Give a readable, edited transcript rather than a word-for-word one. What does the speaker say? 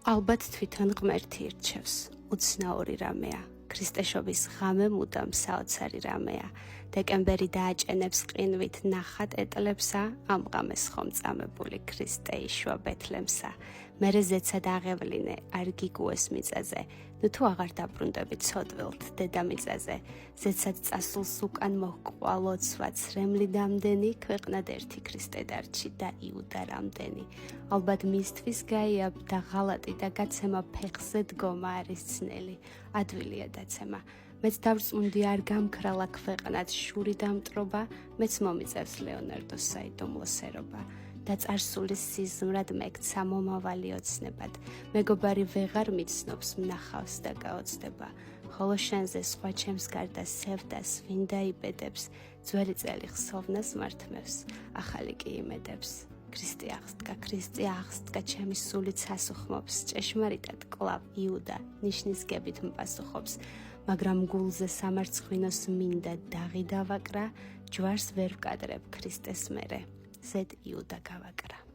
ალბათ თვითონ ღმერთი ირჩევს, უცნაური რამეა. ქრისტეშობის ღამე მუდამ საოცარი რამეა. დეკემბერი დააჭენებს ყინვით ნახატ ეტლებსა, ამ ღამეს ხომ წამებული ქრისტე იშვა ბეთლემსა. მერე ზეცად აღევლინე, არ გიგუეს მიწაზე, ნუ თუ აღარ დაბრუნდები ცოდვილთ დედამიწაზე. ზეცად წასულს უკან მოჰყვა ლოცვა ცრემლი დამდენი, ქვეყნად ერთი ქრისტე დარჩი და იუდა რამდენი. ალბათ მისთვის გაიაბდა ღალატი და გაცემა ფეხზე დგომა არის ძნელი, ადვილია დაცემა. მეც დავწუნდი არ გამქრალა ქვეყნად შური დამტრობა, მეც მომიწევს ლეონარდოს საიდუმლო სერობა. და წარსულის სიზმრად მეკცა მომავალი ოცნებად, მეგობარი ვეღარ მიცნობს მნახავს და გაოცდება, ხოლო შენზე სხვა ჩემს გარდა სევდას ვინ დაიბედებს, ძველი წელი ხსოვნას მართმევს, ახალი კი იმედებს. ქრისტე აღსდგა ჩემი სული ცასუხმობს, ჭეშმარიტად კლავ იუდა ნიშნის გებით მპასუხობს, მაგრამ გულზე სამარცხვინოს მინდა დაღი დავაკრა, ჯვარს ვერ ვკადრებ ქრისტეს მერე, ზედ იუდა გავაკრა.